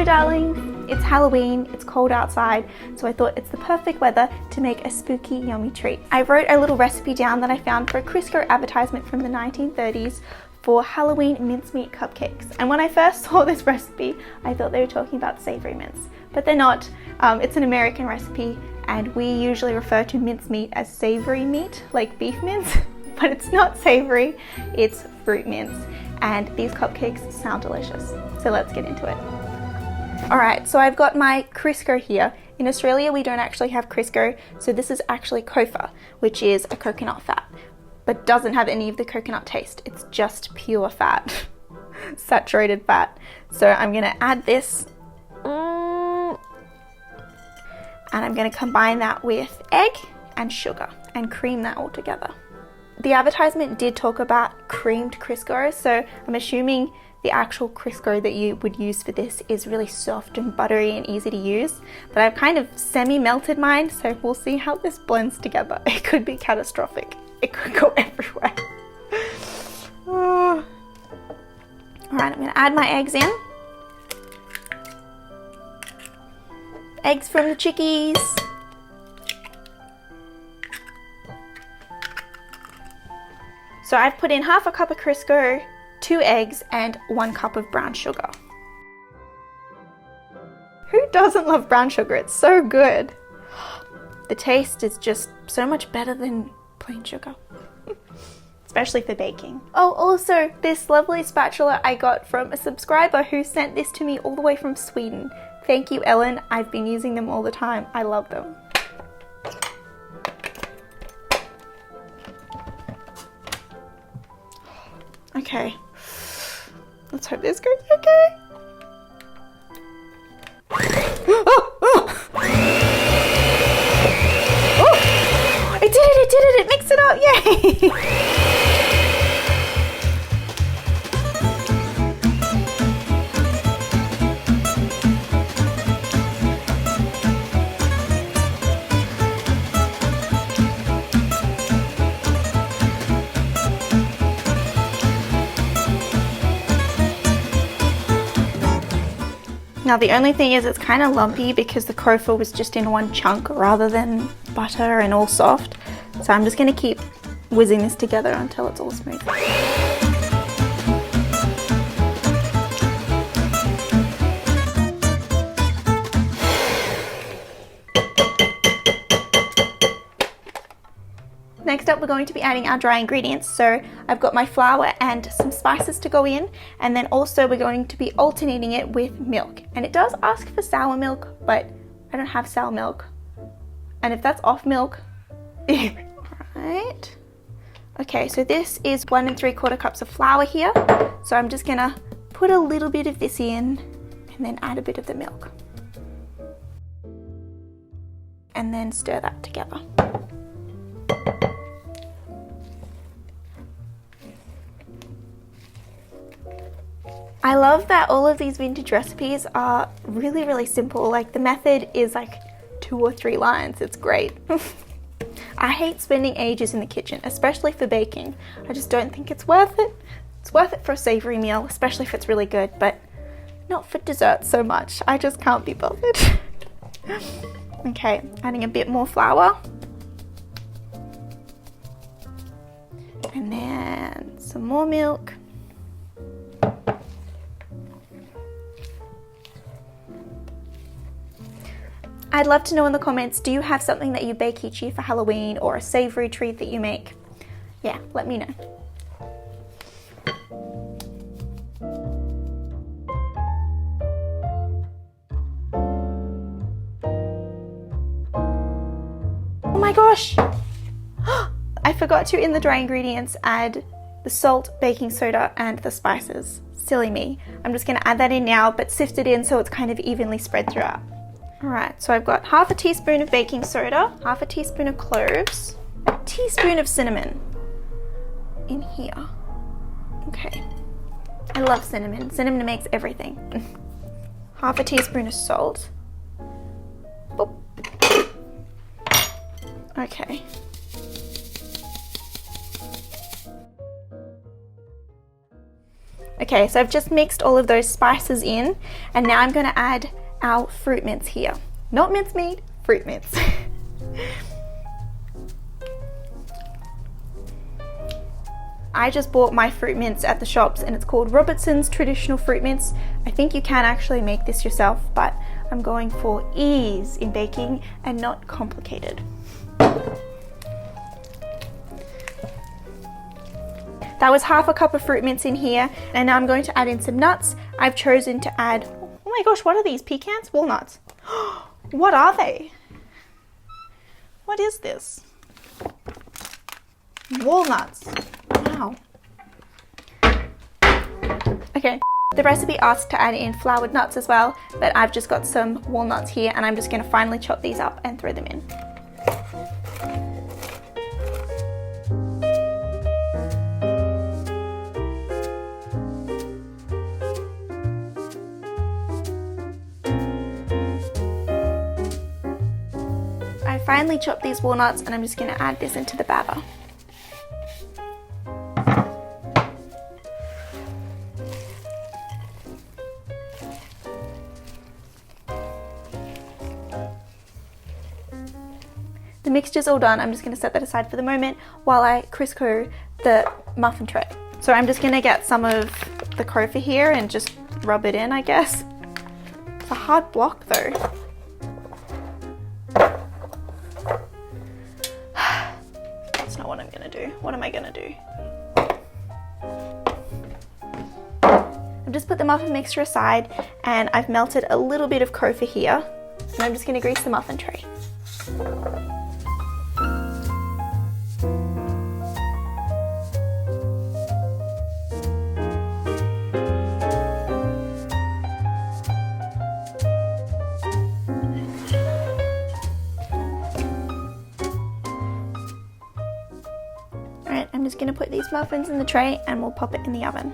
darlings, it's Halloween, it's cold outside, so I thought it's the perfect weather to make a spooky, yummy treat. I wrote a little recipe down that I found for a Crisco advertisement from the 1930s for Halloween mincemeat cupcakes. And when I first saw this recipe, I thought they were talking about savory mince, but they're not. It's an American recipe, and we usually refer to mincemeat as savory meat, like beef mince, but it's not savory, it's fruit mince. And these cupcakes sound delicious. So let's get into it. Alright, so I've got my Crisco here. In Australia we don't actually have Crisco, so this is actually kofa, which is a coconut fat, but doesn't have any of the coconut taste. It's just pure fat, saturated fat. So I'm gonna add this, and I'm gonna combine that with egg and sugar and cream that all together. The advertisement did talk about creamed Crisco, so I'm assuming the actual Crisco that you would use for this is really soft and buttery and easy to use. But I've kind of semi-melted mine, so we'll see how this blends together. It could be catastrophic. It could go everywhere. Alright, I'm going to add my eggs in. Eggs from the chickies. So I've put in half a cup of Crisco, 2 eggs, and 1 cup of brown sugar. Who doesn't love brown sugar? It's so good. The taste is just so much better than plain sugar, especially for baking. Oh, also this lovely spatula I got from a subscriber who sent this to me all the way from Sweden. Thank you, Ellen. I've been using them all the time. I love them. Okay, let's hope this goes okay. Oh, it did it, mixed it up, yay! Now the only thing is it's kind of lumpy because the kofa was just in one chunk rather than butter and all soft. So I'm just going to keep whizzing this together until it's all smooth. Next up, we're going to be adding our dry ingredients. So I've got my flour and some spices to go in, and then also we're going to be alternating it with milk. And it does ask for sour milk, but I don't have sour milk. And if that's off milk, right? Okay, so this is 1 3/4 cups of flour here. So I'm just gonna put a little bit of this in and then add a bit of the milk. And then stir that together. I love that all of these vintage recipes are really, really simple. Like the method is like 2 or 3 lines. It's great. I hate spending ages in the kitchen, especially for baking. I just don't think it's worth it. It's worth it for a savory meal, especially if it's really good, but not for dessert so much. I just can't be bothered. Okay, adding a bit more flour. And then some more milk. I'd love to know in the comments, do you have something that you bake each year for Halloween or a savory treat that you make? Yeah, let me know. Oh my gosh! I forgot to, in the dry ingredients, add the salt, baking soda, and the spices. Silly me. I'm just going to add that in now, but sift it in so it's kind of evenly spread throughout. Alright, so I've got half a teaspoon of baking soda, half a teaspoon of cloves, a teaspoon of cinnamon in here. Okay. I love cinnamon. Cinnamon makes everything. Half a teaspoon of salt. Boop. Okay. Okay, so I've just mixed all of those spices in, and now I'm going to add our fruit mince here. Not mincemeat, fruit mince. I just bought my fruit mince at the shops and it's called Robertson's Traditional Fruit Mince. I think you can actually make this yourself, but I'm going for ease in baking and not complicated. That was half a cup of fruit mince in here, and now I'm going to add in some nuts. I've chosen to add, oh my gosh, what are these? Pecans? Walnuts. What are they? What is this? Walnuts. Wow. Okay, the recipe asks to add in floured nuts as well, but I've just got some walnuts here and I'm just going to finely chop these up and throw them in. I finely chopped these walnuts and I'm just going to add this into the batter. The mixture's all done. I'm just going to set that aside for the moment while I Crisco the muffin tray. So I'm just going to get some of the cofa here and just rub it in, I guess. It's a hard block though. That's not what I'm going to do. What am I going to do? I've just put the muffin mixture aside and I've melted a little bit of cofa here. And I'm just going to grease the muffin tray. Alright, I'm just going to put these muffins in the tray and we'll pop it in the oven.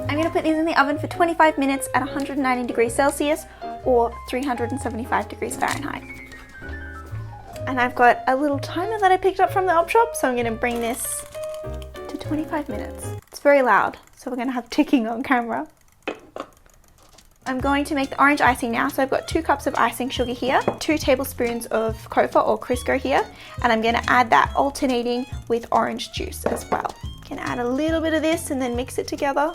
I'm going to put these in the oven for 25 minutes at 190 degrees Celsius or 375 degrees Fahrenheit. And I've got a little timer that I picked up from the op shop, so I'm going to bring this to 25 minutes. It's very loud, so we're going to have ticking on camera. I'm going to make the orange icing now, so I've got 2 cups of icing sugar here, 2 tablespoons of cofa or Crisco here, and I'm going to add that alternating with orange juice as well. I'm going to add a little bit of this and then mix it together.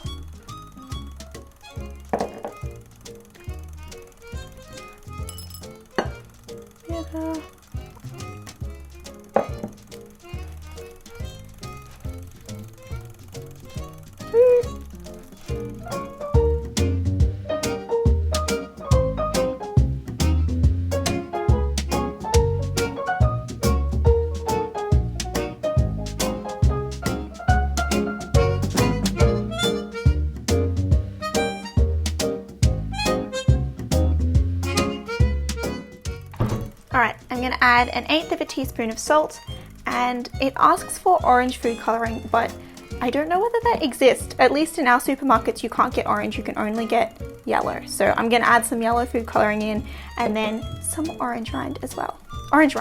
Alright, I'm going to add 1/8 teaspoon of salt, and it asks for orange food colouring, but I don't know whether that exists. At least in our supermarkets you can't get orange, you can only get yellow. So I'm going to add some yellow food colouring in and then some orange rind as well. Orange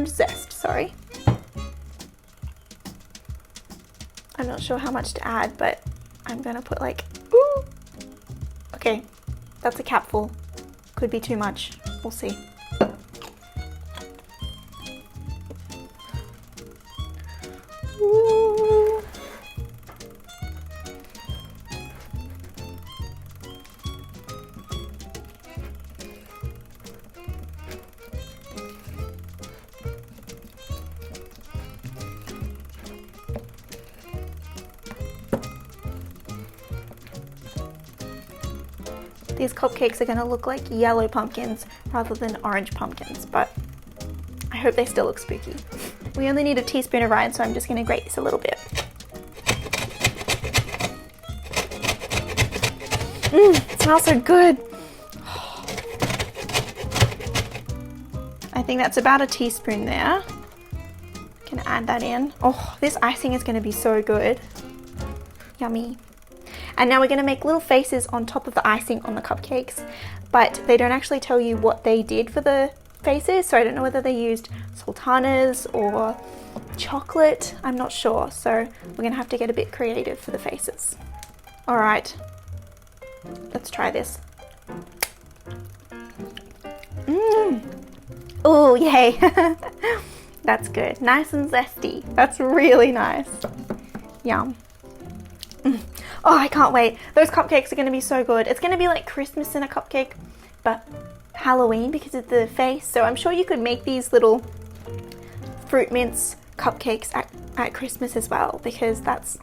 zest, sorry. I'm not sure how much to add, but I'm going to put like, ooh! Okay, that's a capful. Could be too much, we'll see. Ooh. These cupcakes are going to look like yellow pumpkins rather than orange pumpkins, but I hope they still look spooky. We only need a teaspoon of rind, so I'm just going to grate this a little bit. It smells so good. think that's about a teaspoon there. Gonna add that in. Oh, this icing is gonna be so good. Yummy. And now we're gonna make little faces on top of the icing on the cupcakes, but they don't actually tell you what they did for the faces, so I don't know whether they used sultanas or chocolate. I'm not sure, so we're gonna have to get a bit creative for the faces. All right, let's try this. Oh, yay. That's good. Nice and zesty. That's really nice. Yum. Oh, I can't wait. Those cupcakes are going to be so good. It's going to be like Christmas in a cupcake, but Halloween because of the face. So I'm sure you could make these little fruit mince cupcakes at Christmas as well, because that's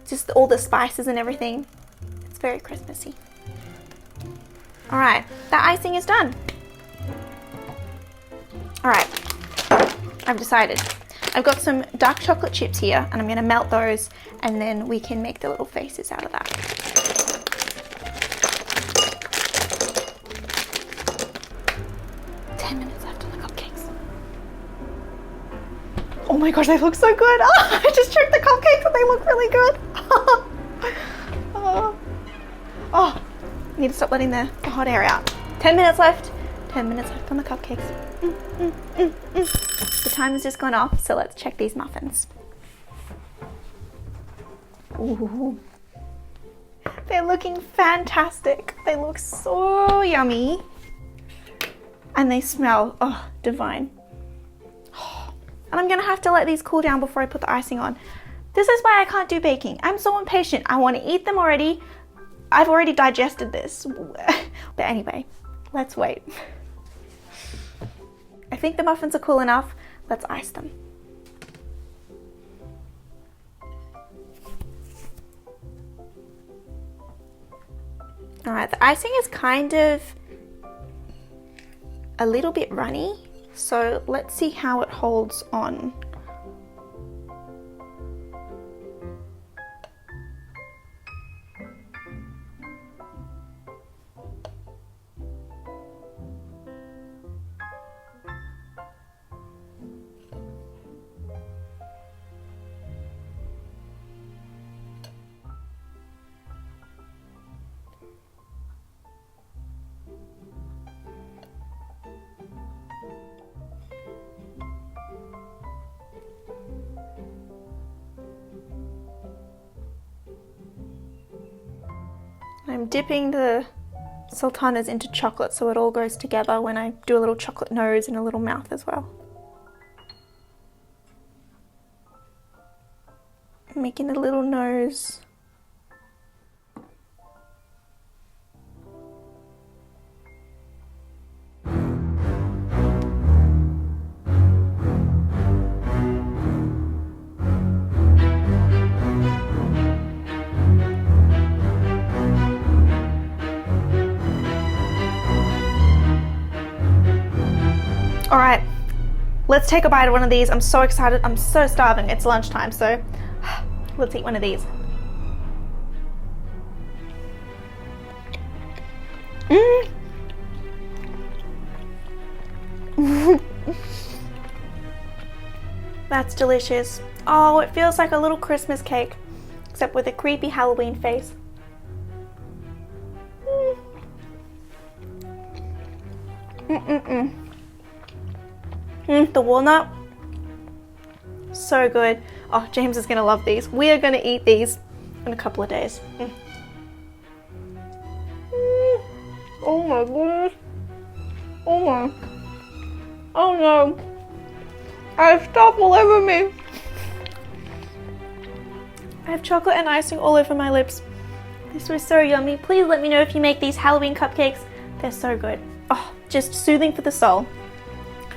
just all the spices and everything. It's very Christmassy. All right, that icing is done. All right, I've decided. I've got some dark chocolate chips here and I'm gonna melt those and then we can make the little faces out of that. Left on the cupcakes. Oh my gosh, they look so good. Oh, I just checked the cupcakes and they look really good. Oh, I need to stop letting the hot air out. 10 minutes left. 10 minutes left on the cupcakes. The time has just gone off, so let's check these muffins. Ooh. They're looking fantastic. They look so yummy. And they smell, oh, divine. And I'm gonna have to let these cool down before I put the icing on. This is why I can't do baking. I'm so impatient. I wanna eat them already. I've already digested this. But anyway, let's wait. I think the muffins are cool enough. Let's ice them. All right, the icing is kind of a little bit runny, so let's see how it holds on. I'm dipping the sultanas into chocolate so it all goes together when I do a little chocolate nose and a little mouth as well. Making a little nose. All right, let's take a bite of one of these. I'm so excited. I'm so starving. It's lunchtime, so let's eat one of these. That's delicious. Oh, it feels like a little Christmas cake, except with a creepy Halloween face. The walnut, so good. Oh, James is gonna love these. We are gonna eat these in a couple of days. Oh my goodness. Oh my. Oh no. I have stuff all over me. I have chocolate and icing all over my lips. This was so yummy. Please let me know if you make these Halloween cupcakes. They're so good. Oh, just soothing for the soul.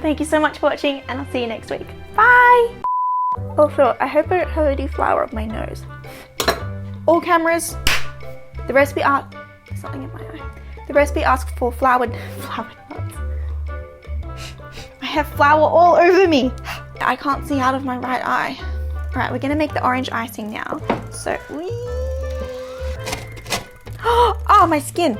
Thank you so much for watching, and I'll see you next week. Bye! Also, I hope I don't have any flour up my nose. All cameras, the recipe asks, there's something in my eye. The recipe asks for floured nuts. I have flour all over me. I can't see out of my right eye. All right, we're gonna make the orange icing now. So, oh, my skin.